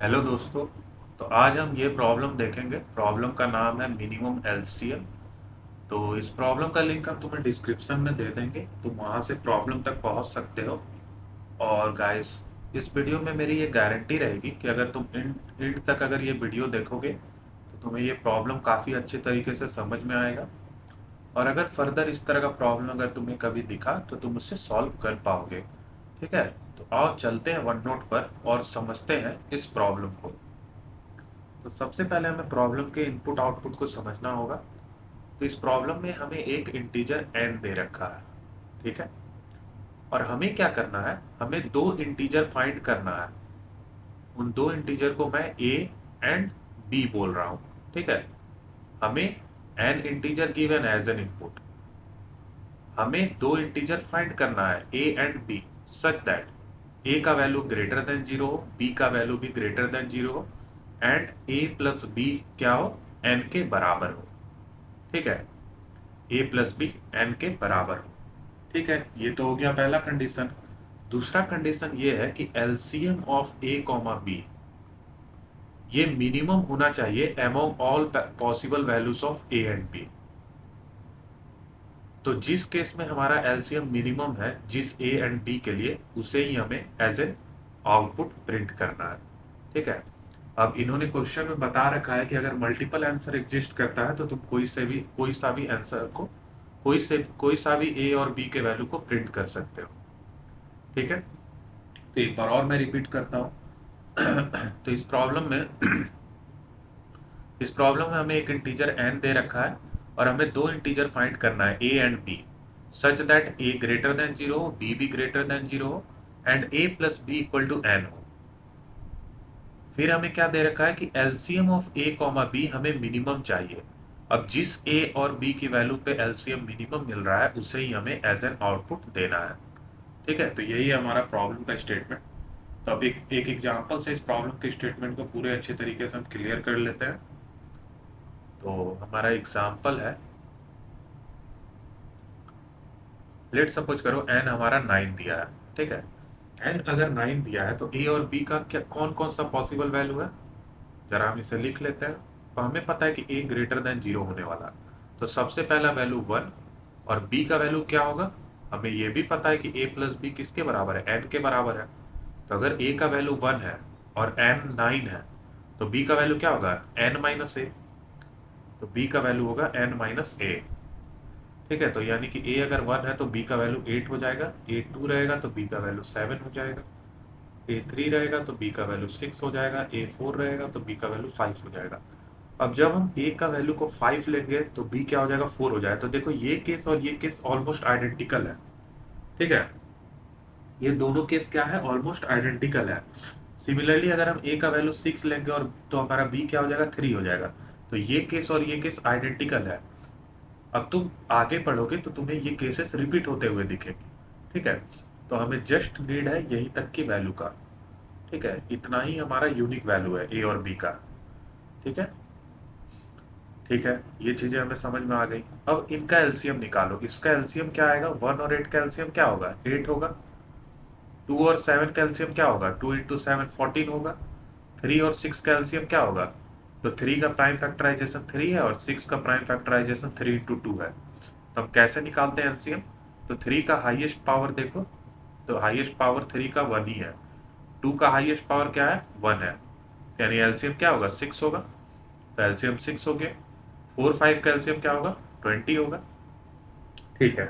Hello दोस्तों। तो आज हम ये प्रॉब्लम देखेंगे। प्रॉब्लम का नाम है मिनिमम एलसीएम। तो इस प्रॉब्लम का लिंक हम तुम्हें डिस्क्रिप्शन में दे देंगे, तुम वहाँ से प्रॉब्लम तक पहुँच सकते हो। और गाइस, इस वीडियो में मेरी ये गारंटी रहेगी कि अगर तुम एंड तक अगर ये वीडियो देखोगे तो तुम्हें ये प्रॉब्लम काफ़ी अच्छे तरीके से समझ में आएगा। और अगर फर्दर इस तरह का प्रॉब्लम अगर तुम्हें कभी दिखा तो तुम उससे सॉल्व कर पाओगे। ठीक है, तो आओ चलते हैं वन नोट पर और समझते हैं इस प्रॉब्लम को। तो सबसे पहले हमें प्रॉब्लम के इनपुट आउटपुट को समझना होगा। तो इस प्रॉब्लम में हमें एक इंटीजर n दे रखा है। ठीक है, और हमें क्या करना है, हमें दो इंटीजर फाइंड करना है। उन दो इंटीजर को मैं a एंड b बोल रहा हूँ। ठीक है, हमें n integer given as an input, हमें दो इंटीजर फाइंड करना है a and b such that a का वैल्यू ग्रेटर देन जीरो हो, b का वैल्यू भी ग्रेटर देन जीरो हो, एंड a प्लस b क्या हो, n के बराबर हो। ठीक है, a प्लस बी एन के बराबर हो। ठीक है, ये तो हो गया पहला कंडीशन। दूसरा कंडीशन ये है कि LCM of A comma B ये मिनिमम होना चाहिए among all possible values of A and B. तो जिस केस में हमारा एलसीएम मिनिमम है जिस ए एंड बी के लिए, उसे ही हमें एज ए आउटपुट प्रिंट करना है। ठीक है, अब इन्होंने क्वेश्चन में बता रखा है कि अगर मल्टीपल आंसर एग्जिस्ट करता है तो तुम कोई सा भी आंसर को कोई सा भी ए और बी के वैल्यू को प्रिंट कर सकते हो। ठीक है, तो एक बार और मैं रिपीट करता हूँ। तो इस प्रॉब्लम में हमें एक इंटीजर n दे रखा है और हमें दो इंटीजर फाइंड करना है a and b such that a greater than zero हो, b भी ग्रेटर देन जीरो हो, and a plus B equal to n हो। फिर हमें क्या दे रखा है कि LCM of a comma B हमें मिनिमम चाहिए। अब जिस a और b की वैल्यू पे एलसीएम मिनिमम मिल रहा है उसे ही हमें एज एन आउटपुट देना है। ठीक है, तो यही है हमारा प्रॉब्लम का स्टेटमेंट। तो अब एक एक एग्जाम्पल से इस प्रॉब्लम के स्टेटमेंट को पूरे अच्छे तरीके से हम क्लियर कर लेते हैं। तो हमारा एग्जाम्पल है, लेट सपोज करो n हमारा 9 दिया है। ठीक है, n अगर 9 दिया है तो a और b का क्या कौन कौन सा पॉसिबल वैल्यू है, जरा हम इसे लिख लेते हैं। तो हमें पता है कि a ग्रेटर देन जीरो होने वाला है, तो सबसे पहला वैल्यू 1। और b का वैल्यू क्या होगा, हमें यह भी पता है कि a प्लस बी किसके बराबर है, n के बराबर है। तो अगर a का वैल्यू 1 है और n 9 है तो b का वैल्यू क्या होगा, n माइनस ए। तो b का वैल्यू होगा n माइनस ए। ठीक है, तो यानी कि a अगर 1 है तो b का वैल्यू 8 हो जाएगा, a 2 रहेगा तो b का वैल्यू 7 हो जाएगा, a 3 रहेगा तो b का वैल्यू 6 हो जाएगा, a 4 रहेगा तो b का वैल्यू 5 हो जाएगा। अब जब हम a का वैल्यू को 5 लेंगे तो b क्या हो जाएगा, 4 हो जाएगा। तो देखो ये केस और ये केस ऑलमोस्ट आइडेंटिकल है। ठीक है, ये दोनों केस क्या है, ऑलमोस्ट आइडेंटिकल है। सिमिलरली अगर हम a का वैल्यू 6 लेंगे और तो हमारा b क्या हो जाएगा, 3 हो जाएगा। तो ये केस और ये केस आइडेंटिकल है। अब तुम आगे पढ़ोगे तो तुम्हें ये केसेस रिपीट होते हुए दिखेंगे। ठीक है, तो हमें जस्ट नीड है यही तक की वैल्यू का। ठीक है, इतना ही हमारा यूनिक वैल्यू है ए और बी का। ठीक है, ठीक है, ये चीजें हमें समझ में आ गई। अब इनका एलसीएम निकालो। इसका एलसीएम क्या आएगा, 1 और 8 का एलसीएम क्या होगा, 8 होगा। 2 और 7 का एलसीएम क्या होगा, 2 इंटू 7 14 होगा। 3 और 6 का एलसीएम क्या होगा, तो 3 का प्राइम फैक्टराइजेशन 3 है और 6 का प्राइम फैक्टराइजेशन 3 इंटू 2 है। तो हम कैसे निकालते हैं एलसीएम, तो 3 का हाईएस्ट पावर देखो, तो हाईएस्ट पावर 3 का 1 ही है। 2 का हाईएस्ट पावर क्या है, 1 है। यानी एलसीएम क्या होगा, 6 होगा। तो एलसीएम 6 हो गया। 4 5 का एलसीएम क्या होगा, 20 होगा। ठीक है,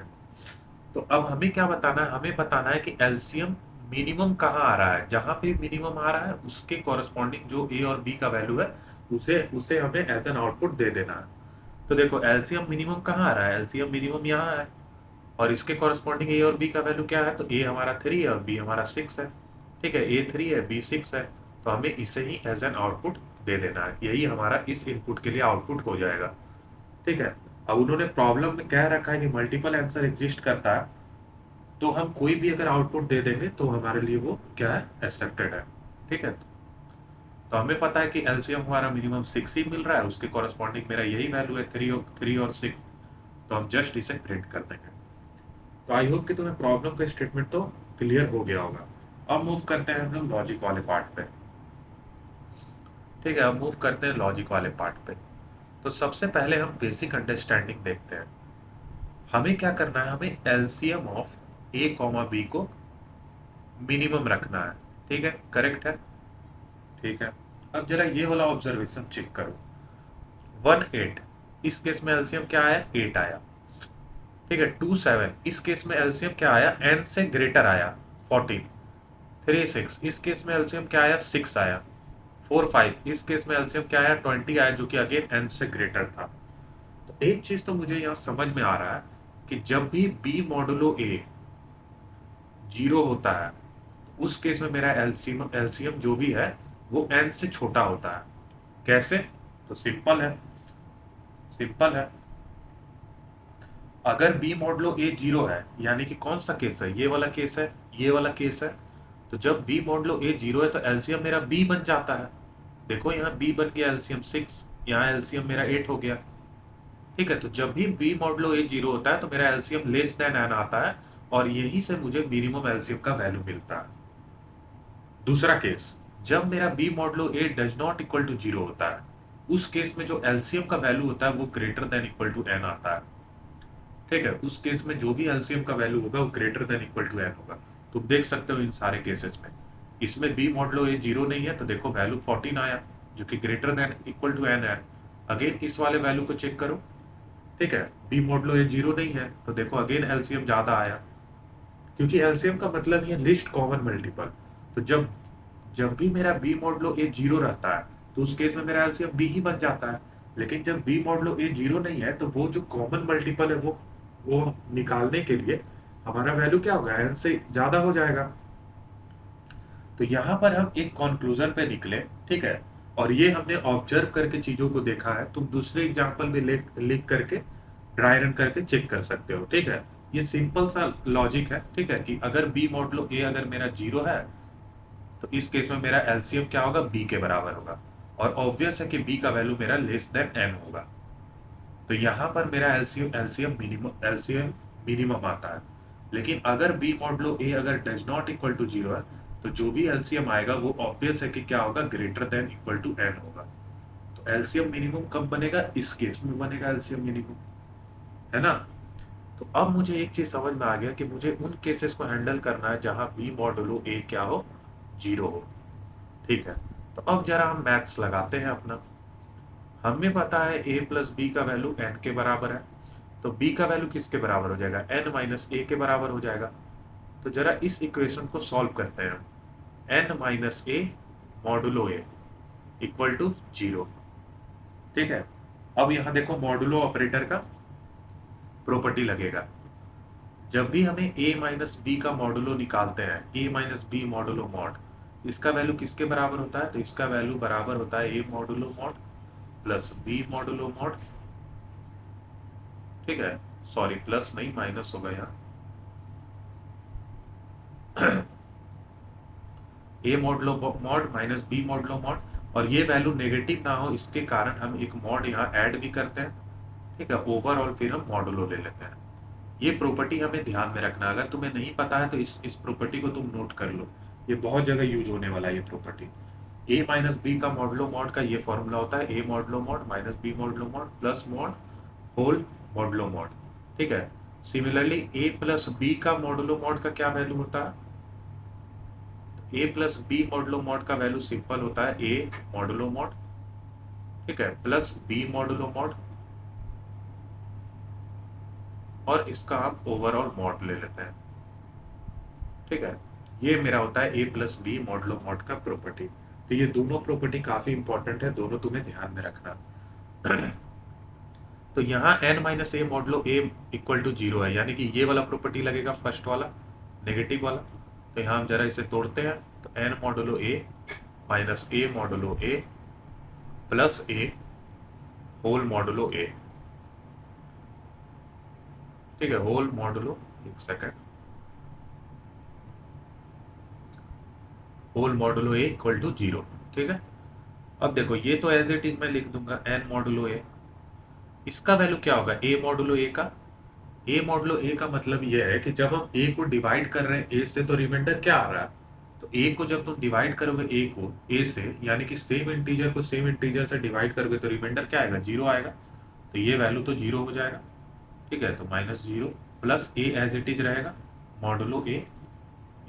तो अब हमें क्या बताना है, हमें बताना है कि एलसीएम मिनिमम कहाँ आ रहा है। जहां पे मिनिमम आ रहा है उसके कॉरस्पॉन्डिंग जो ए और बी का वैल्यू है उसे उसे हमें एज एन आउटपुट दे देना है। तो देखो एलसीएम मिनिमम कहाँ आ रहा है, एलसीएम मिनिमम यहाँ है और इसके कॉरस्पॉन्डिंग ए और बी का वैल्यू क्या है, तो ए हमारा 3 है और बी हमारा 6 है। ठीक है, ए 3 है बी 6 है, तो हमें इसे ही एज एन आउटपुट दे देना है। यही हमारा इस इनपुट के लिए आउटपुट हो जाएगा। ठीक है, अब उन्होंने प्रॉब्लम में कह रखा है कि मल्टीपल आंसर एग्जिस्ट करता है, तो हम कोई भी अगर आउटपुट दे देंगे तो हमारे लिए वो क्या है, एक्सेप्टेड है। ठीक है, तो हमें पता है कि एलसीएम हमारा मिनिमम 6 ही मिल रहा है, उसके कॉरस्पॉन्डिंग मेरा यही वैल्यू है, 3 और 6। तो हम जस्ट इसे प्रिंट कर देंगे। तो आई होप कि तुम्हें प्रॉब्लम का स्टेटमेंट तो क्लियर हो गया होगा। अब मूव करते हैं हम लोग लॉजिक वाले पार्ट पे। ठीक है, अब मूव करते हैं लॉजिक वाले पार्ट पे। तो सबसे पहले हम बेसिक अंडरस्टैंडिंग देखते हैं। हमें क्या करना है, हमें LCM of A comma B को मिनिमम रखना है। ठीक है, करेक्ट है। ठीक है, अब जरा ये वाला ऑब्जर्वेशन चेक करो। 1 8, इस केस में एलसीएम क्या आया, 8 आया। ठीक है, 2 7, इस केस में एलसीएम क्या आया, एन से ग्रेटर आया, 14। 3 6, इस केस में एलसीएम क्या आया, 6 आया। 4 5, इस केस में एलसीएम क्या आया, 20 आया, जो कि अगेन एन से ग्रेटर था। तो एक चीज तो मुझे यहाँ समझ में आ रहा है कि जब भी बी मॉडुलो ए 0 होता है, उस केस में मेरा एलसीएम एलसीएम जो भी है वो एन से छोटा होता है। कैसे? तो सिंपल है, सिंपल है। अगर बी मॉडलो ए 0 है, यानी कि कौन सा केस है, ये वाला केस है, ये वाला केस है। तो जब बी मॉडलो ए 0 है तो एलसीएम मेरा बी बन जाता है। देखो यहाँ बी बन गया एलसीएम 6, यहाँ एलसीएम मेरा 8 हो गया। ठीक है, तो जब भी बी मॉडलो ए 0 होता है तो मेरा एलसीएम लेस देन एन आता है, और यहीं से मुझे मिनिमम एलसीएम का वैल्यू मिलता है। दूसरा केस, जब मेरा B modulo A does not equal to 0 होता है, उस केस में जो एलसीएम का वैल्यू होता है वो greater than equal to N आता है। ठीक है, उस केस में जो भी एलसीएम का वैल्यू होगा वो greater than equal to N होगा। तुम देख सकते हो इन सारे केसेस में, इसमें बी मॉडलो ए 0 नहीं है तो देखो वैल्यू 14 आया, जो कि greater than equal to N है। अगेन इस वाले वैल्यू को चेक करो। ठीक है, बी मॉडलो ए 0 नहीं है तो देखो अगेन एलसीएम ज्यादा आया, क्योंकि एलसीएम का मतलब ये लिस्ट कॉमन मल्टीपल। तो जब जब भी मेरा बी मॉडलो ए 0 रहता है तो उस केस में मेरा एलसीएम बी ही बन जाता है। लेकिन जब बी मॉडलो ए 0 नहीं है तो वो जो कॉमन मल्टीपल है वो निकालने के लिए हमारा वैल्यू क्या होगा, एन से ज्यादा हो जाएगा। तो यहाँ पर हम एक कंक्लूजन पे निकले। ठीक है, और ये हमने ऑब्जर्व करके चीजों को देखा है। तुम दूसरे एग्जाम्पल में लिख करके ड्राई रन करके चेक कर सकते हो। ठीक है, ये सिंपल सा लॉजिक है। ठीक है, कि अगर बी मॉडलो ए अगर मेरा 0 है तो इस केस में मेरा एलसीएम क्या होगा, बी के बराबर होगा। और ऑब्वियस है कि बी का वैल्यू मेरा लेस देन एन होगा। तो यहाँ पर मेरा एलसीएम एलसीएम मिनिमम आता है। लेकिन अगर बी मॉडलो ए अगर डज नॉट इक्वल टू 0 है तो जो भी एलसीएम आएगा वो ऑब्वियस है कि क्या होगा, greater than equal to N होगा। तो एलसीएम मिनिमम कब बनेगा, इस केस में बनेगा एलसीएम मिनिमम, है ना। तो अब मुझे एक चीज समझ में आ गया कि मुझे उन केसेस को हैंडल करना है जहां बी मॉडुलो ए क्या हो, 0 हो। ठीक है, तो अब जरा हम मैथ्स लगाते हैं अपना। हमें पता है a प्लस बी का वैल्यू n के बराबर है, तो b का वैल्यू किसके बराबर हो जाएगा, n माइनस ए के बराबर हो जाएगा। तो जरा इस इक्वेशन को सॉल्व करते हैं। n minus A modulo A equal to 0। ठीक है, अब यहाँ देखो मॉडुलो ऑपरेटर का प्रॉपर्टी लगेगा। जब भी हमें a माइनस बी का मॉडुलो निकालते हैं, a minus B modulo mod, इसका वैल्यू किसके बराबर होता है, तो इसका वैल्यू बराबर होता है a modulo mod plus B modulo mod. ठीक है, सॉरी प्लस नहीं माइनस होगा यहाँ। A modulo mod minus B modulo mod, और ये वैल्यू नेगेटिव ना हो इसके कारण हम एक मॉड यहाँ ऐड भी करते हैं। ठीक है, ओवरऑल फिर हम मॉडुलो ले लेते हैं। ये प्रॉपर्टी हमें ध्यान में रखना, अगर तुम्हें नहीं पता है तो इस प्रॉपर्टी को तुम नोट कर लो। ये बहुत जगह यूज होने वाला है ये प्रॉपर्टी। ए माइनस बी का मॉडलो मॉड का ये फॉर्मूला होता है, A modulo mod minus B modulo mod plus mod whole modulo mod. ठीक है, सिमिलरली ए प्लस बी का मॉडुलो मॉड का क्या वैल्यू होता है, A plus B modulo mod का वैल्यू सिंपल होता है ए मॉडुलो मॉड। ठीक है, प्लस बी मॉडुलो मॉड, और इसका आप ओवरऑल मॉड ले लेते हैं। ठीक है, ये मेरा होता है A plus B modulo mod का प्रॉपर्टी। तो ये दोनों प्रॉपर्टी काफी इंपॉर्टेंट है, दोनों तुम्हें ध्यान में रखना। तो यहाँ n minus A modulo A equal to 0 है, यानी कि ये वाला प्रॉपर्टी लगेगा, फर्स्ट वाला नेगेटिव वाला। तो यहाँ हम जरा इसे तोड़ते हैं, तो n modulo A minus A modulo A plus A whole modulo A. ठीक है, होल मॉडुलो, एक second, whole modulo A equal to 0। ठीक है, अब देखो ये तो एज इट इज मैं लिख दूंगा n मॉडुलो ए, इसका वैल्यू क्या होगा a मॉडुलो a का। a मॉडुलो a का मतलब ये है कि जब हम a को डिवाइड कर रहे हैं a से तो रिमाइंडर क्या आ रहा है, तो ए को जब तुम डिवाइड करोगे ए को ए से, यानी कि सेम इंटीजर को सेम इंटीजर से डिवाइड करोगे तो रिमाइंडर क्या आएगा, जीरो आएगा। तो ये वैल्यू तो जीरो हो जाएगा, ठीक है। तो -0 plus A as it is रहेगा, modulo A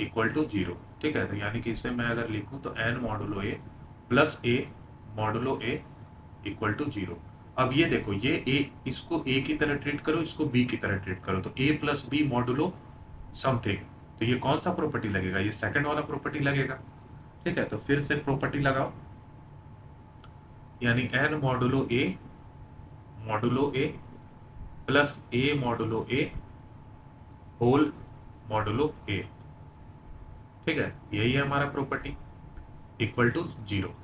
equal to zero, ठीक है। तो यानी कि इसे मैं अगर लिखूं तो N modulo A plus A modulo A equal to zero. अब ये देखो, ये ए, इसको ए की तरह ट्रीट करो, इसको बी की तरह ट्रीट करो, तो ए प्लस बी मॉडुलो समथिंग। तो ये कौन सा प्रॉपर्टी लगेगा, ये सेकंड वाला प्रॉपर्टी लगेगा, ठीक है। तो फिर से प्रॉपर्टी लगाओ, यानी N modulo A plus A modulo A whole modulo A, ठीक है। यही है हमारा प्रॉपर्टी, इक्वल टू जीरो,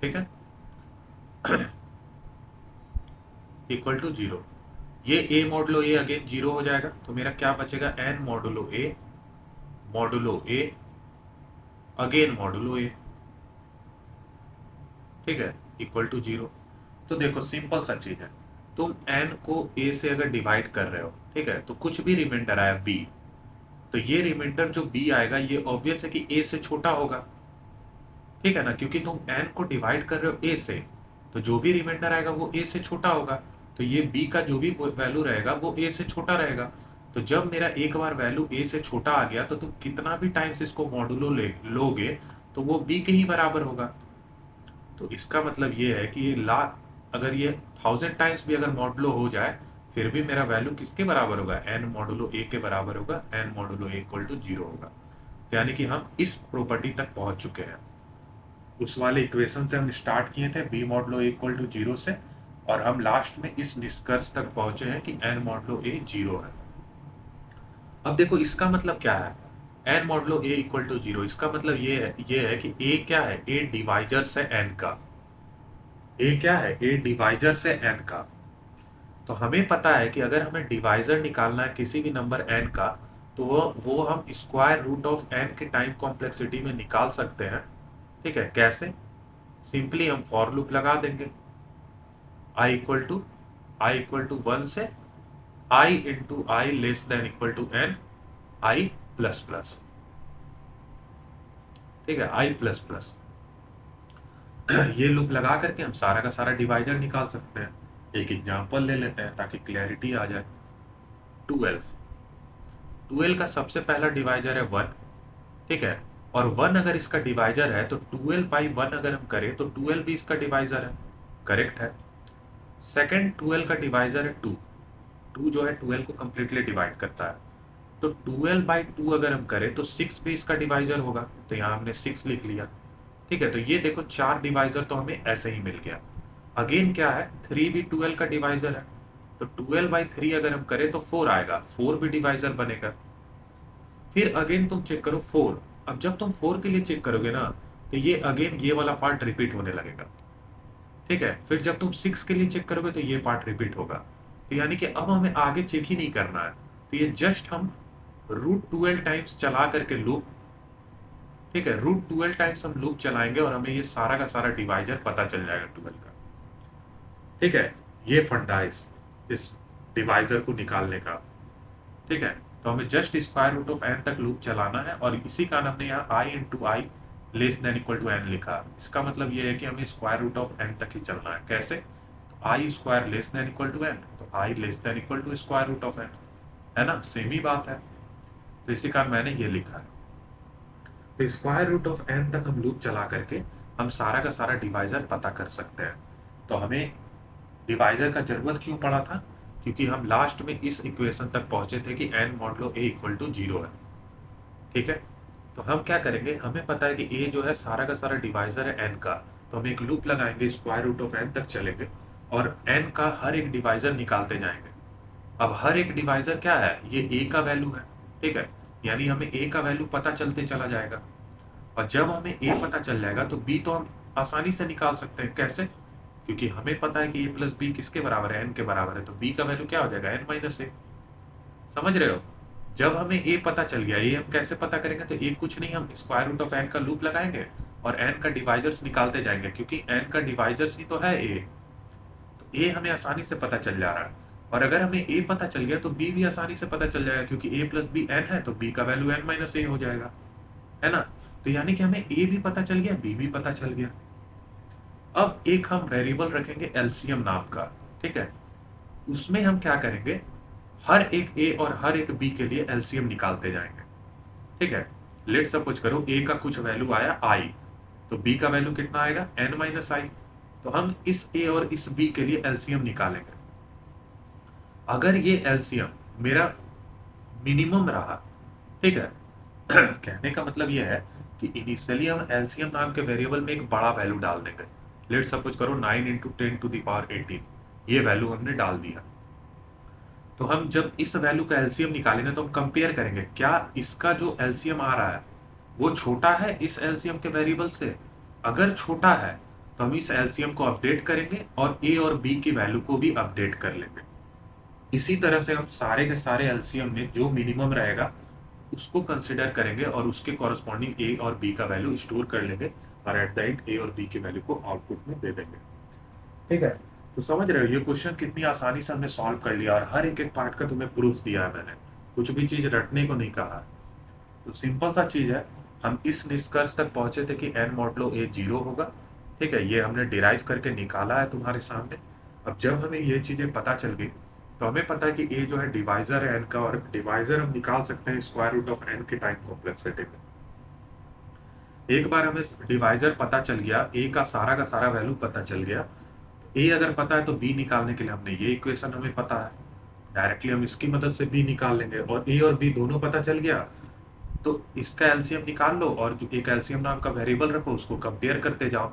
ठीक है। इक्वल टू जीरो, ये ए मॉडुलो ए अगेन जीरो हो जाएगा, तो मेरा क्या बचेगा, N modulo A again modulo A, ठीक है, इक्वल टू जीरो। तो देखो सिंपल सा चीज है, तुम एन को ए से अगर डिवाइड कर रहे हो, ठीक है, तो कुछ भी रिमाइंडर आया बी, तो ये रिमाइंडर जो बी आएगा ये ऑब्वियस है कि ए से छोटा होगा, ठीक है ना, क्योंकि तुम एन को डिवाइड कर रहे हो ए से, तो जो भी रिमाइंडर आएगा वो ए से छोटा होगा, तो ये बी का जो भी वैल्यू रहेगा वो ए से छोटा रहेगा। तो जब मेरा एक बार वैल्यू ए से छोटा आ गया, तो तुम कितना भी टाइम्स इसको मॉडुलो लोगे तो वो बी के ही बराबर होगा। तो इसका मतलब ये है कि ये अगर ये 1000 टाइम्स भी अगर मॉडुलो हो जाए, फिर भी मेरा वैल्यू किसके बराबर होगा, एन मॉडुलो ए के बराबर होगा, N modulo A equal to zero होगा। यानी कि हम इस प्रॉपर्टी तक पहुंच चुके हैं। उस वाले इक्वेशन से हम स्टार्ट किए थे B modulo A equal to zero से, और हम लास्ट में इस निष्कर्ष तक पहुंचे हैं कि एन मॉडुलो ए जीरो है। अब देखो इसका मतलब क्या है, N modulo A equal to zero, इसका मतलब ये है कि ए क्या है, ए डिवाइजर से एन का, ए क्या है, ए डिवाइजर से एन का। तो हमें पता है कि अगर हमें डिवाइजर निकालना है किसी भी नंबर एन का, तो वो हम स्क्वायर रूट ऑफ एन के टाइम कॉम्प्लेक्सिटी में निकाल सकते हैं, ठीक है। कैसे, सिंपली हम फॉर लूप लगा देंगे, आई इक्वल टू 1 से I into I less than equal to N I plus plus, ठीक है, आई प्लस प्लस। ये लूप लगा करके हम सारा का सारा डिवाइजर निकाल सकते हैं। एक एग्जांपल ले लेते हैं ताकि क्लैरिटी आ जाए। 12 12 का सबसे पहला डिवाइजर है 1, ठीक है, और 1 अगर इसका डिवाइजर है तो 12 बाई 1 अगर हम करें तो 12 भी इसका डिवाइजर है, करेक्ट है। सेकेंड 12 का डिवाइजर है 2, 2 जो है 12 को कंप्लीटली डिवाइड करता है, तो 12 बाई 2 अगर हम करें तो 6 भी इसका डिवाइजर होगा, तो यहाँ हमने 6 लिख लिया, ठीक है। तो ये देखो 4 डिवाइजर तो हमें ऐसे ही मिल गया। अगेन क्या है, 3 भी 12 का डिवाइजर है, तो 12 बाई 3 अगर हम करें तो 4 आएगा, 4 भी डिवाइजर बनेगा। फिर अगेन तुम चेक करो 4, अब जब तुम 4 के लिए चेक करोगे ना, तो ये अगेन ये वाला पार्ट रिपीट होने लगेगा, ठीक है। फिर जब तुम 6 के लिए चेक करोगे तो ये पार्ट रिपीट होगा। तो यानी कि अब हमें आगे चेक ही नहीं करना है, तो ये जस्ट हम √12 टाइम्स चला करके लूप, ठीक है, √12 टाइम्स हम लूप चलाएंगे और हमें ये सारा का सारा डिवाइजर पता चल जाएगा 12 का, ठीक है। ये फंडा है इस डिवाइजर को निकालने का, ठीक है। तो हमें just square root of N तक लूप चलाना है, और इसी कारण हमने यहाँ I into I less than equal to N लिखा। इसका मतलब ये है कि हमें स्क्वायर रूट ऑफ एन तक ही चलना है। कैसे, तो I square less than equal to N, तो I less than equal to square root of N, है ना, सेम ही बात है। तो इसी कारण मैंने ये लिखा है। तो स्क्वायर रूट ऑफ एन तक हम लूप चला करके हम सारा का सारा डिवाइजर पता कर सकते हैं। तो हमें डिवाइजर का जरूरत क्यों पड़ा था, क्योंकि हम लास्ट में इस इक्वेशन तक पहुंचे थे कि N modulo A equal to zero है, ठीक है। तो हम क्या करेंगे, हमें पता है कि ए जो है सारा का सारा डिवाइजर है एन का, तो हम एक लूप लगाएंगे, स्क्वायर रूट ऑफ एन तक चलेंगे और एन का हर एक डिवाइजर निकालते जाएंगे। अब हर एक डिवाइजर क्या है, ये ए का वैल्यू है, ठीक है, यानी हमें ए का वैल्यू पता चलते चला जाएगा, और जब हमें ए पता चल जाएगा तो बी तो हम आसानी से निकाल सकते हैं। कैसे, क्योंकि हमें पता है कि ए प्लस बी किसके बराबर है, एन के बराबर है, तो बी का वैल्यू क्या हो जाएगा, एन माइनस ए। समझ रहे हो, जब हमें ए पता चल गया, ए हम कैसे पता करेंगे, तो ए कुछ नहीं, हम स्क्वायर रूट ऑफ एन का लूप लगाएंगे और एन का डिवाइजर्स निकालते जाएंगे, क्योंकि एन का डिवाइजर्स ही तो है ए, तो ए हमें आसानी से पता चल जा रहा है। और अगर हमें ए पता चल गया तो बी भी आसानी से पता चल जाएगा, क्योंकि ए प्लस बी एन है, तो बी का वैल्यू एन माइनस ए हो जाएगा। है ना। तो यानी कि हमें ए भी पता चल गया, बी भी पता चल गया। अब एक हम वेरिएबल रखेंगे एलसीएम नाम का, ठीक है। उसमें हम क्या करेंगे, हर एक ए और हर एक बी के लिए एलसीएम निकालते जाएंगे, ठीक है। लेट सपोज करो ए का कुछ वैल्यू आया आई, तो बी का वैल्यू कितना आएगा, एन माइनस आई। तो हम इस ए और इस बी के लिए एलसीएम निकालेंगे। अगर ये एलसीएम मेरा मिनिमम रहा, ठीक है, कहने का मतलब ये है कि इनिशियली हम एलसीएम नाम के वेरिएबल में एक बड़ा वैल्यू डाल देंगे। लेट सपोज करो 9 इंटू 10⁻18, ये वैल्यू हमने डाल दिया। तो हम जब इस वैल्यू का एलसीएम निकालेंगे तो हम कंपेयर करेंगे, क्या इसका जो एलसीएम आ रहा है वो छोटा है इस एलसीएम के वेरिएबल से। अगर छोटा है तो हम इस एलसीएम को अपडेट करेंगे और ए और बी की वैल्यू को भी अपडेट कर लेंगे। इसी तरह से हम सारे के सारे एलसीएम में जो मिनिमम रहेगा उसको कंसिडर करेंगे और उसके कॉरस्पॉन्डिंग ए और बी का वैल्यू स्टोर कर लेंगे और एट द एंड ए और बी की वैल्यू को आउटपुट में दे देंगे, ठीक है। तो समझ रहे हो ये क्वेश्चन कितनी आसानी से हमने सॉल्व कर लिया और हर एक एक पार्ट का तुम्हें प्रूफ दिया है मैंने, कुछ भी चीज रटने को नहीं कहा। तो सिंपल सा चीज है, हम इस निष्कर्ष तक पहुंचे थे कि एन मॉडलो ए 0 होगा, ठीक है। ये हमने डिराइव करके निकाला है तुम्हारे सामने। अब जब हमें ये चीजें पता चल गई तो हमें पता है कि ए जो है डिवाइजर है एन का, और डिवाइजर हम निकाल सकते हैं स्क्वायर रूट ऑफ एन के टाइम कॉम्प्लेक्सिटी में। एक बार हमें डिवाइजर पता चल गया, ए का सारा वैल्यू पता चल गया, ए अगर पता है तो बी निकालने के लिए हमने ये इक्वेशन हमें पता है, डायरेक्टली हम इसकी मदद से बी निकाल लेंगे। और ए और बी दोनों पता चल गया तो इसका एलसीएम निकाल लो और जो एक एलसीएम नाम का वेरिएबल रखो उसको कंपेयर करते जाओ।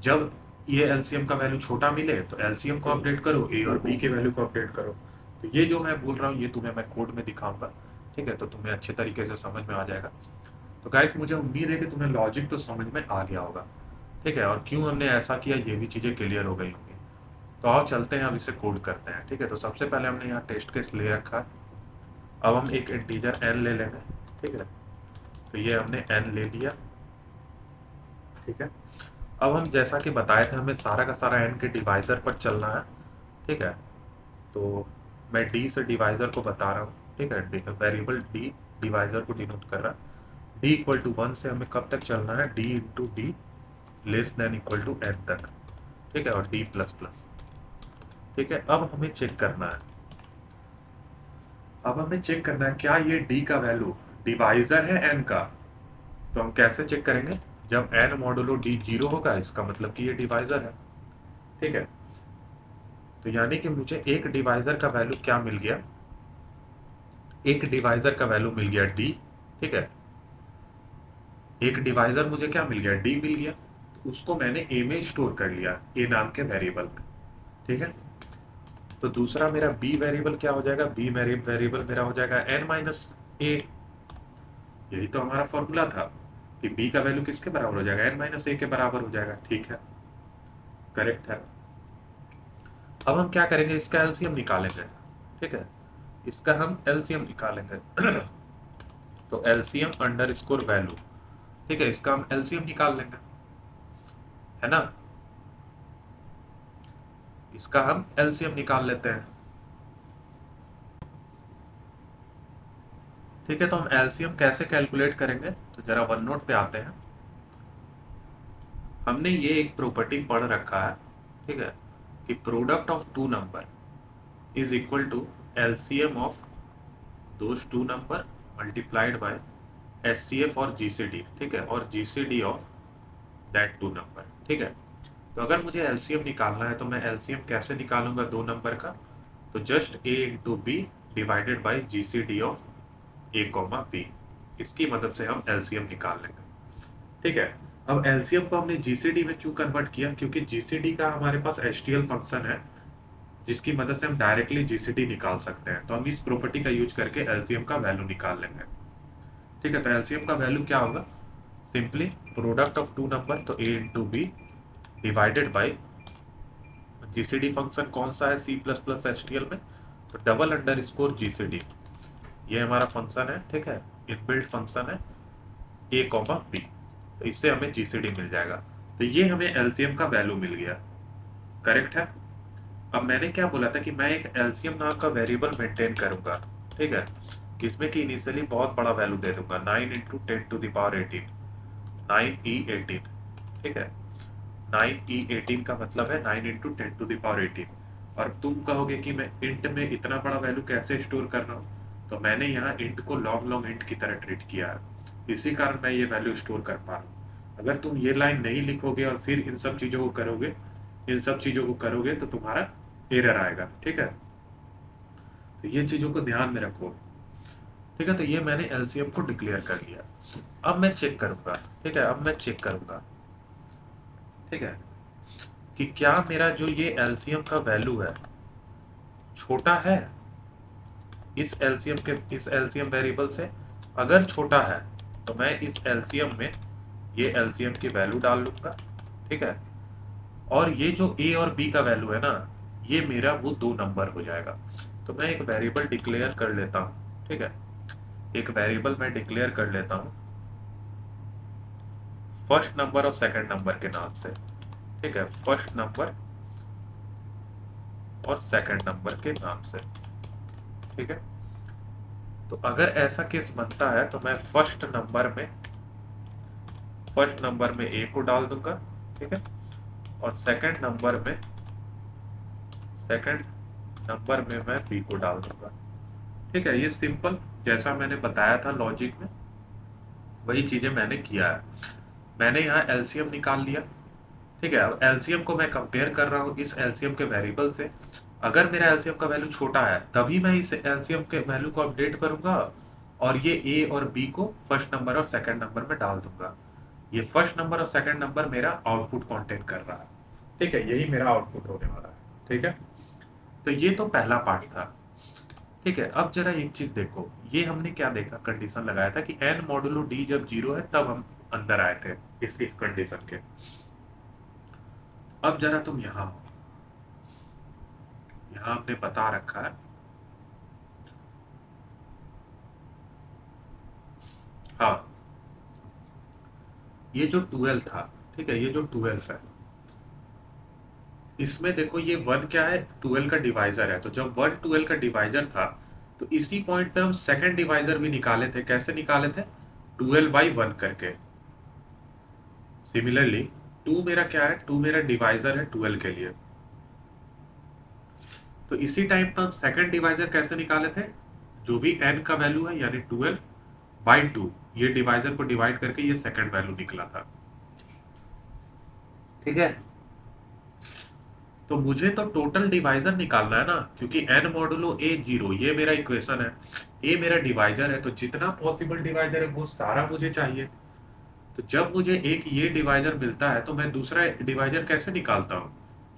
जब ये एलसीएम का वैल्यू छोटा मिले तो एलसीएम को अपडेट करो, ए और बी के वैल्यू को अपडेट करो। तो ये जो मैं बोल रहा हूँ ये तुम्हें मैं कोड में दिखाऊंगा, ठीक है, तो तुम्हें अच्छे तरीके से समझ में आ जाएगा। तो गाइस मुझे उम्मीद है कि तुम्हें लॉजिक तो समझ में आ गया होगा, ठीक है, और क्यों हमने ऐसा किया ये भी चीज़ें क्लियर हो गई होंगी। तो आओ चलते हैं, अब इसे कोड करते हैं, ठीक है। तो सबसे पहले हमने यहाँ टेस्ट केस ले रखा है। अब हम एक इंटीजर n ले लेंगे, ठीक है। तो ये हमने n ले लिया, ठीक है। अब हम जैसा कि बताए थे हमें सारा का सारा n के डिवाइजर पर चलना है, ठीक है। तो मैं d से डिवाइजर को बता रहा हूँ, ठीक है। वेरिएबल d डिवाइजर को डिनोट कर रहा है। d इक्वल टू 1 से हमें कब तक चलना है, d into D less than equal to n तक, ठीक है, और d प्लस प्लस, ठीक है। अब हमें चेक करना है, क्या ये d का वैल्यू डिवाइजर है n का। तो हम कैसे चेक करेंगे, जब n मॉडुलो d 0 होगा इसका मतलब कि ये डिवाइजर है, ठीक है। तो यानी कि मुझे एक डिवाइजर का वैल्यू क्या मिल गया, एक डिवाइजर का वैल्यू मिल गया d, ठीक है। एक डिवाइजर मुझे क्या मिल गया, d मिल गया। तो उसको मैंने a में स्टोर कर लिया, a नाम के वेरिएबल में, ठीक है। तो दूसरा मेरा b वेरिएबल क्या हो जाएगा, b वेरिएबल मेरा हो जाएगा n माइनस ए। यही तो हमारा फॉर्मूला था कि b का वैल्यू किसके बराबर हो जाएगा, n माइनस ए के बराबर हो जाएगा, ठीक है, करेक्ट है। अब हम क्या करेंगे, इसका एलसीएम निकालेंगे, ठीक है, इसका हम एलसीएम निकालेंगे। तो एलसीएम अंडर स्कोर वैल्यू, ठीक है, इसका हम एलसीएम निकाल लेंगे, है ना। इसका हम एलसीएम निकाल लेते हैं, ठीक है। तो हम एलसीएम कैसे कैलकुलेट करेंगे, तो जरा वन नोट पे आते हैं। हमने ये एक प्रॉपर्टी पढ़ रखा है, ठीक है, कि product of two number is equal to LCM of those two number multiplied by HCF और जीसीडी, ठीक है, और GCD of that two number, ठीक है। तो अगर मुझे एलसीएम निकालना है तो मैं एलसीएम कैसे निकालूंगा दो नंबर का, तो just A into B divided by GCD of A comma B, इसकी मदद से हम एलसीएम निकाल लेंगे, ठीक है। अब एलसीएम को हमने जीसीडी में क्यों कन्वर्ट किया, क्योंकि जीसीडी का हमारे पास एचटीएल फंक्शन है जिसकी मदद से हम डायरेक्टली जीसीडी निकाल सकते हैं। तो हम इस प्रॉपर्टी का यूज करके एलसीएम का वैल्यू निकाल लेंगे, ठीक है। तो एलसीएम का वैल्यू क्या होगा, simply product of two number, तो A into B divided by GCD function कौन सा है सी प्लस प्लस एचटीएल में, तो डबल अंडर स्कोर जीसीडी, ये हमारा फंक्शन है, ठीक है, इनबिल्ट फंक्शन है ए कॉमा बी। तो इससे हमें जीसीडी मिल जाएगा। तो ये हमें एलसीएम का वैल्यू मिल गया, करेक्ट है। अब मैंने क्या बोला था कि मैं एक एलसीएम नाम का वेरिएबल मेंटेन करूंगा, ठीक है, इसमें कि इनिशियली बहुत बड़ा वैल्यू दे दूंगा 9 इंटू 10⁻18, 9e18, ठीक है। 9e18 का मतलब है 9 इंटू 10⁻18। और तुम कहोगे कि मैं इंट में इतना बड़ा वैल्यू कैसे स्टोर कर रहा हूँ, तो मैंने यहाँ इंट को लॉन्ग लॉन्ग इंट की तरह ट्रीट किया है, इसी कारण मैं ये वैल्यू स्टोर कर पा रहा हूँ। अगर तुम ये लाइन नहीं लिखोगे और फिर इन सब चीज़ों को करोगे, तो तुम्हारा एरर आएगा, ठीक है। तो ये चीज़ों को ध्यान में रखो, ठीक है। तो ये मैंने एलसीएम को डिक्लेयर कर लिया। अब मैं चेक करूंगा, ठीक है, अब मैं चेक करूंगा, ठीक है, कि क्या मेरा जो ये एलसीएम का वैल्यू है छोटा है इस एलसीएम वेरिएबल से। अगर छोटा है तो मैं इस एलसीएम में ये एलसीएम की वैल्यू डाल लूंगा, ठीक है। और ये जो ए और बी का वैल्यू है ना, ये मेरा वो दो नंबर हो जाएगा। तो मैं एक वेरिएबल डिक्लेयर कर लेता हूँ, ठीक है, एक वेरिएबल मैं डिक्लेयर कर लेता हूँ फर्स्ट नंबर और सेकंड नंबर के नाम से, ठीक है, फर्स्ट नंबर और सेकंड नंबर के नाम से, ठीक है। तो अगर ऐसा केस बनता है तो मैं फर्स्ट नंबर में ए को डाल दूंगा, ठीक है, और सेकंड नंबर में मैं बी को डाल दूंगा, ठीक है। ये सिंपल, जैसा मैंने बताया था लॉजिक में, वही चीजें मैंने किया है। मैंने यहाँ एलसीएम निकाल लिया, ठीक है। अब एलसीएम को मैं कंपेयर कर रहा हूँ इस एलसीएम के वेरिएबल से। अगर मेरा एलसीएम का वैल्यू छोटा है तभी मैं इस एलसीएम के वैल्यू को अपडेट करूंगा और ये ए और बी को फर्स्ट नंबर और सेकंड नंबर में डाल दूंगा। ये फर्स्ट नंबर और सेकंड नंबर मेरा आउटपुट कंटेंट कर रहा है, ठीक है, यही मेरा आउटपुट होने वाला है, ठीक है। तो ये तो पहला पार्ट था, ठीक है। अब जरा एक चीज देखो, ये हमने क्या देखा, कंडीशन लगाया था कि एन मॉडुलो डी जब 0 है तब हम अंदर आए थे इस इफ कंडीशन के। अब जरा तुम यहाँ हो, यहाँ हमने बता रखा है, हाँ, ये जो 12 था, ठीक है, ये जो 12 है, इसमें देखो ये 1 क्या है, 12 का डिवाइजर है। तो जब 1 12 का डिवाइजर था तो इसी पॉइंट पे हम सेकंड डिवाइजर भी निकाले थे। कैसे निकाले थे? 12/1 करके। सिमिलरली 2 मेरा क्या है, 2 मेरा डिवाइजर है 12 के लिए। तो इसी टाइम पर हम सेकंड डिवाइजर कैसे निकाले थे, जो भी n का वैल्यू है यानी 12/2, ये डिवाइजर को डिवाइड करके ये सेकंड वैल्यू निकला था, ठीक है। तो मुझे तो टोटल डिवाइजर निकालना है ना, क्योंकि n मॉडुलो a 0 ये मेरा इक्वेशन है, a मेरा डिवाइजर है, तो जितना पॉसिबल डिवाइजर है वो सारा मुझे चाहिए। तो जब मुझे एक ये डिवाइजर मिलता है तो मैं दूसरा डिवाइजर कैसे निकालता हूँ,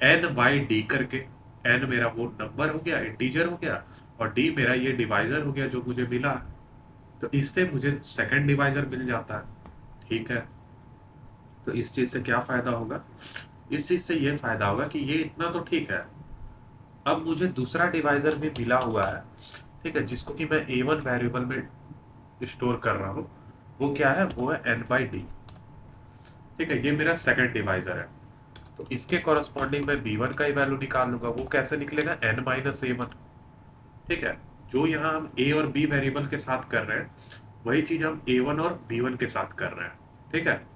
n/d करके। n मेरा वो नंबर हो गया, इंटीजर हो गया, और d मेरा ये डिवाइजर हो गया जो मुझे मिला। तो इससे मुझे सेकंड डिवाइजर मिल जाता है, ठीक है। तो इस चीज से क्या फायदा होगा, इस चीज से ये फायदा होगा कि ये इतना तो ठीक है। अब मुझे दूसरा डिवाइजर भी मिला हुआ है, ठीक है, जिसको कि मैं a1 वेरिएबल में स्टोर कर रहा हूँ। वो क्या है, वो है n/d, ठीक है, ये मेरा सेकंड डिवाइजर है। तो इसके कॉरस्पॉन्डिंग मैं b1 का ही वैल्यू निकाल लूंगा। वो कैसे निकलेगा, n-a1, ठीक है। जो यहाँ हम a और b वेरिएबल के साथ कर रहे हैं वही चीज हम a1 और b1 के साथ कर रहे हैं, ठीक है।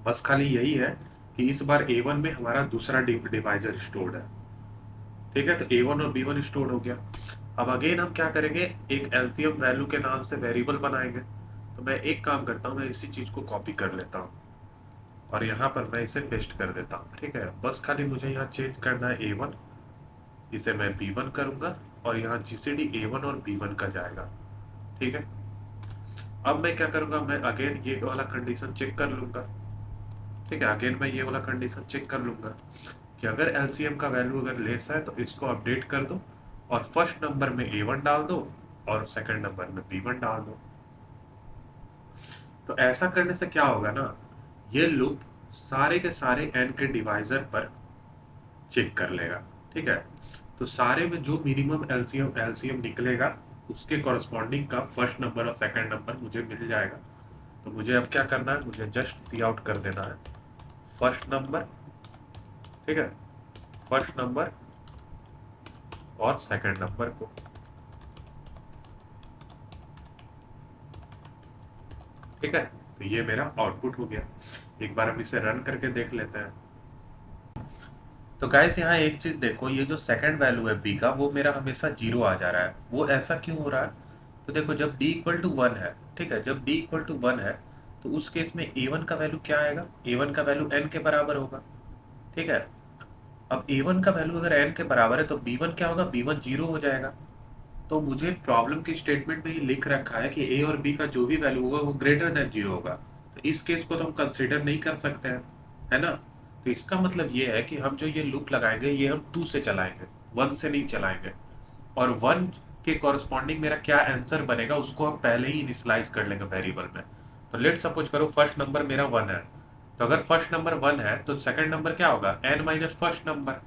बस खाली यही है कि इस बार a1 में हमारा दूसरा डिवाइजर स्टोर्ड है, ठीक है। तो a1 और b1 स्टोर हो गया। अब अगेन हम क्या करेंगे, एक एलसीएम वैल्यू के नाम से वेरिएबल बनाएंगे। तो मैं एक काम करता हूँ, मैं इसी चीज को कॉपी कर लेता हूँ और यहाँ पर मैं इसे पेस्ट कर देता हूँ, ठीक है। बस खाली मुझे यहाँ चेंज करना है a1, इसे मैं b1 करूंगा और यहाँ जीसीडी a1 और b1 का जाएगा, ठीक है। अब मैं क्या करूंगा, मैं अगेन ये वाला कंडीशन चेक कर लूंगा, ठीक है। अगेन मैं ये वाला कंडीशन चेक कर लूंगा कि अगर एलसीएम का वैल्यू अगर लेस है तो इसको अपडेट कर दो और फर्स्ट नंबर में a1 डाल दो और सेकंड नंबर में b1 डाल दो। तो ऐसा करने से क्या होगा ना, ये लूप सारे के सारे n के डिवाइजर पर चेक कर लेगा, ठीक है। तो सारे में जो मिनिमम एलसीएम एलसीएम निकलेगा उसके कॉरस्पॉन्डिंग का फर्स्ट नंबर और सेकंड नंबर मुझे मिल जाएगा। तो मुझे अब क्या करना है, मुझे जस्ट सी आउट कर देना है फर्स्ट नंबर, ठीक है, फर्स्ट नंबर और सेकंड नंबर को, ठीक है। तो ये मेरा आउटपुट हो गया। एक बार हम इसे रन करके देख लेते हैं। तो गाइस यहाँ एक चीज देखो, ये जो सेकंड वैल्यू है बी का वो मेरा हमेशा जीरो आ जा रहा है। वो ऐसा क्यों हो रहा है? तो देखो जब डी इक्वल टू वन है, ठीक है, जब डी इक्वल टू वन है तो उस केस में ए वन का वैल्यू क्या आएगा? ए वन का वैल्यू एन के बराबर होगा, ठीक है। अब ए वन का वैल्यू अगर एन के बराबर है तो बी वन क्या होगा? बी वन जीरो हो जाएगा। तो मुझे प्रॉब्लम की स्टेटमेंट में ही लिख रखा है कि ए और बी का जो भी वैल्यू होगा वो ग्रेटर देन जीरो होगा। तो इस केस को तो हम कंसिडर नहीं कर सकते हैं, है ना। तो इसका मतलब ये है कि हम जो ये लूप लगाएंगे ये हम टू से चलाएंगे, वन से नहीं चलाएंगे। और वन के कॉरस्पॉन्डिंग मेरा क्या आंसर बनेगा उसको हम पहले ही इनिशियलाइज कर लेंगे वेरिएबल में। तो लेट सपोज करो फर्स्ट नंबर मेरा वन है। तो अगर फर्स्ट नंबर वन है तो सेकंड नंबर क्या होगा? एन माइनस फर्स्ट नंबर,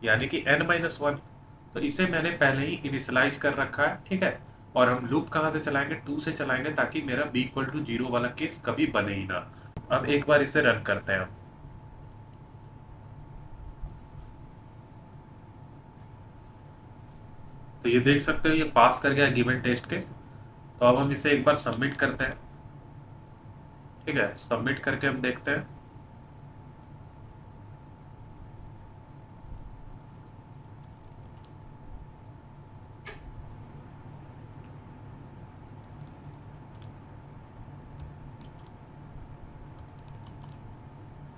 यानी कि एन माइनस वन। तो इसे मैंने पहले ही इनिशियलाइज कर रखा है, ठीक है। और हम लूप कहाँ से चलाएंगे? टू से चलाएंगे, ताकि मेरा बी इक्वल टू जीरो वाला केस कभी बने ही ना। अब एक बार इसे रन करते हैं हम। तो ये देख सकते हो ये पास कर गया गिवन टेस्ट केस। तो अब हम इसे एक बार सबमिट करते हैं, ठीक है। सबमिट करके हम देखते हैं।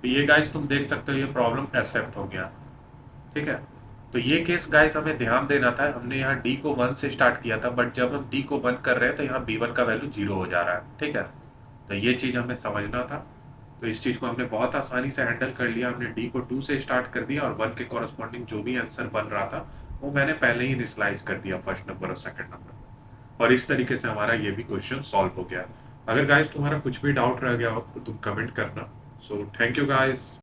तो ये गाइस तुम देख सकते हो ये प्रॉब्लम एक्सेप्ट हो गया, ठीक है। तो ये केस गाइस हमें ध्यान देना था, हमने यहाँ डी को वन से स्टार्ट किया था, बट जब हम डी को वन कर रहे हैं तो यहाँ बी वन का वैल्यू जीरो हो जा रहा है, ठीक है। तो ये चीज़ हमें समझना था। तो इस चीज़ को हमने बहुत आसानी से हैंडल कर लिया। हमने डी को टू से स्टार्ट कर दिया और वन के कॉरस्पॉन्डिंग जो भी आंसर बन रहा था वो मैंने पहले ही इनिशियलाइज कर दिया फर्स्ट नंबर और सेकंड नंबर। और इस तरीके से हमारा ये भी क्वेश्चन सॉल्व हो गया। अगर गाइस तुम्हारा कुछ भी डाउट रह गया हो तो तुम कमेंट करना। So thank you guys.